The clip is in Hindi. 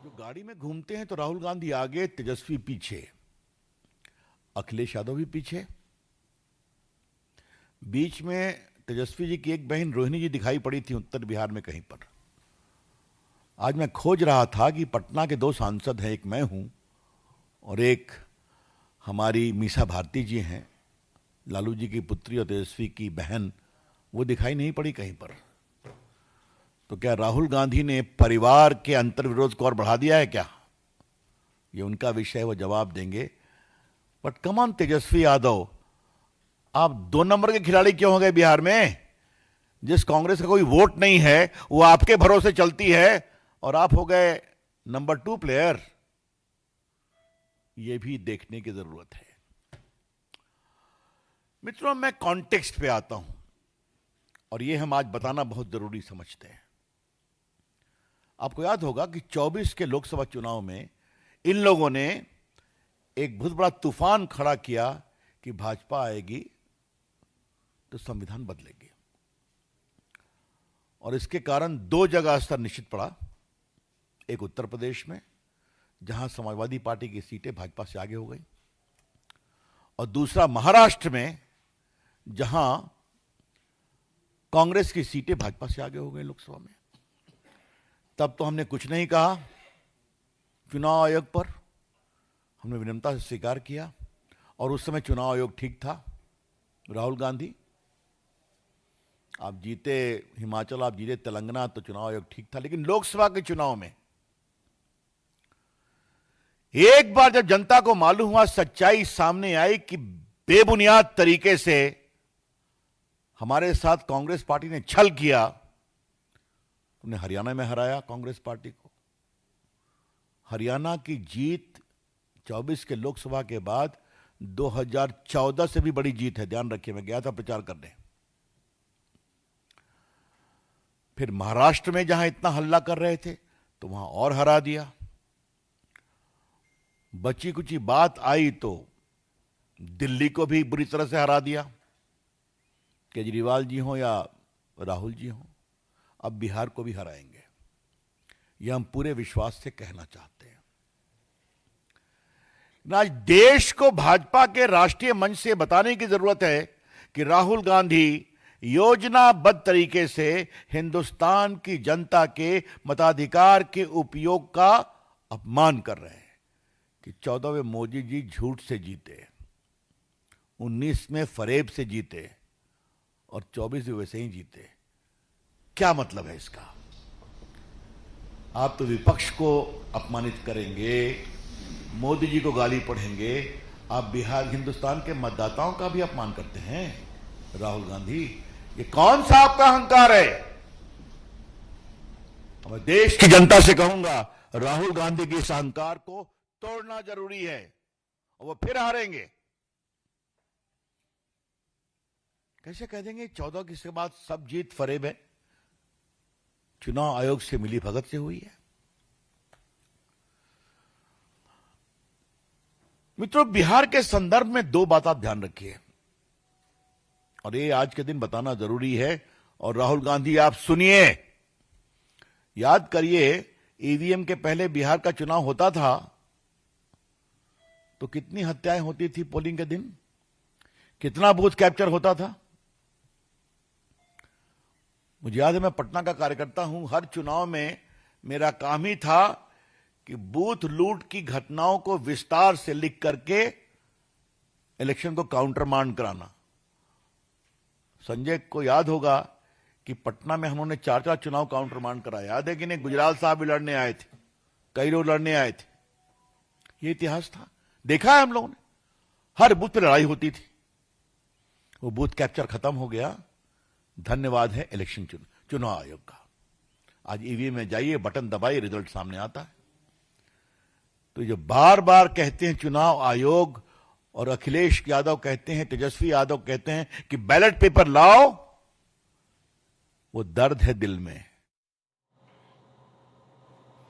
जो गाड़ी में घूमते हैं तो राहुल गांधी आगे, तेजस्वी पीछे, अखिलेश यादव भी पीछे। बीच में तेजस्वी जी की एक बहन रोहिणी जी दिखाई पड़ी थी उत्तर बिहार में कहीं पर। आज मैं खोज रहा था कि पटना के दो सांसद हैं, एक मैं हूं और एक हमारी मीसा भारती जी हैं, लालू जी की पुत्री और तेजस्वी की बहन, वो दिखाई नहीं पड़ी कहीं पर। तो क्या राहुल गांधी ने परिवार के अंतर्विरोध को और बढ़ा दिया है क्या? ये उनका विषय है, वो जवाब देंगे। But come on Tejashwi Yadav, आप 2 नंबर के खिलाड़ी क्यों हो गए बिहार में? जिस कांग्रेस का कोई वोट नहीं है वो आपके भरोसे चलती है और आप हो गए नंबर 2 प्लेयर। ये भी देखने की जरूरत है। मित्रों, मैं कॉन्टेक्स्ट पे आता हूं और ये हम आज बताना बहुत जरूरी समझते हैं। आपको याद होगा कि 24 के लोकसभा चुनाव में इन लोगों ने एक बहुत बड़ा तूफान खड़ा किया कि भाजपा आएगी तो संविधान बदलेगी, और इसके कारण 2 जगह स्तर निश्चित पड़ा। एक उत्तर प्रदेश में, जहां समाजवादी पार्टी की सीटें भाजपा से आगे हो गई, और दूसरा महाराष्ट्र में, जहां कांग्रेस की सीटें भाजपा से आगे हो गई लोकसभा में। तब तो हमने कुछ नहीं कहा चुनाव आयोग पर, हमने विनम्रता से स्वीकार किया, और उस समय चुनाव आयोग ठीक था। राहुल गांधी, आप जीते हिमाचल, आप जीते तेलंगाना, तो चुनाव आयोग ठीक था। लेकिन लोकसभा के चुनाव में एक बार जब जनता को मालूम हुआ, सच्चाई सामने आई कि बेबुनियाद तरीके से हमारे साथ कांग्रेस पार्टी ने छल किया, उन्हें हरियाणा में हराया कांग्रेस पार्टी को। हरियाणा की जीत 24 के लोकसभा के बाद 2014 से भी बड़ी जीत है, ध्यान रखिए। मैं गया था प्रचार करने। फिर महाराष्ट्र में जहां इतना हल्ला कर रहे थे तो वहां और हरा दिया। बची कुची बात आई तो दिल्ली को भी बुरी तरह से हरा दिया, केजरीवाल जी हो या राहुल जी हो। अब बिहार को भी हराएंगे, यह हम पूरे विश्वास से कहना चाहते हैं। आज देश को भाजपा के राष्ट्रीय मंच से बताने की जरूरत है कि राहुल गांधी योजनाबद्ध तरीके से हिंदुस्तान की जनता के मताधिकार के उपयोग का अपमान कर रहे हैं। कि 14वें मोदी जी झूठ से जीते, 19 में फरेब से जीते, और 24 में वैसे ही जीते। क्या मतलब है इसका? आप तो विपक्ष को अपमानित करेंगे, मोदी जी को गाली पढ़ेंगे, आप बिहार हिंदुस्तान के मतदाताओं का भी अपमान करते हैं। राहुल गांधी, ये कौन सा आपका अहंकार है? मैं देश की जनता से कहूंगा, राहुल गांधी के इस अहंकार को तोड़ना जरूरी है, और वो फिर हारेंगे। कैसे कह देंगे 14 के बाद सब जीत फरेब है? चुनाव आयोग से मिली भगत से हुई है। मित्रों, बिहार के संदर्भ में 2 बात आप ध्यान रखिए, और ये आज के दिन बताना जरूरी है। और राहुल गांधी, आप सुनिए, याद करिए, ईवीएम के पहले बिहार का चुनाव होता था तो कितनी हत्याएं होती थी पोलिंग के दिन, कितना बूथ कैप्चर होता था। मुझे याद है, मैं पटना का कार्यकर्ता हूं। हर चुनाव में मेरा काम ही था कि बूथ लूट की घटनाओं को विस्तार से लिख करके इलेक्शन को काउंटर मांड कराना। संजय को याद होगा कि पटना में हमने 4 चुनाव काउंटर मांड कराया। याद है कि नहीं? गुजराल साहब भी लड़ने आए थे, कई लोग लड़ने आए थे। ये इतिहास था, देखा है हम लोगों ने। हर बूथ पे लड़ाई होती थी। वो बूथ कैप्चर खत्म हो गया, धन्यवाद है इलेक्शन चुनाव आयोग का। आज ईवीएम में जाइए, बटन दबाइए, रिजल्ट सामने आता है। तो जो बार बार कहते हैं चुनाव आयोग, और अखिलेश यादव कहते हैं, तेजस्वी यादव कहते हैं कि बैलेट पेपर लाओ, वो दर्द है दिल में।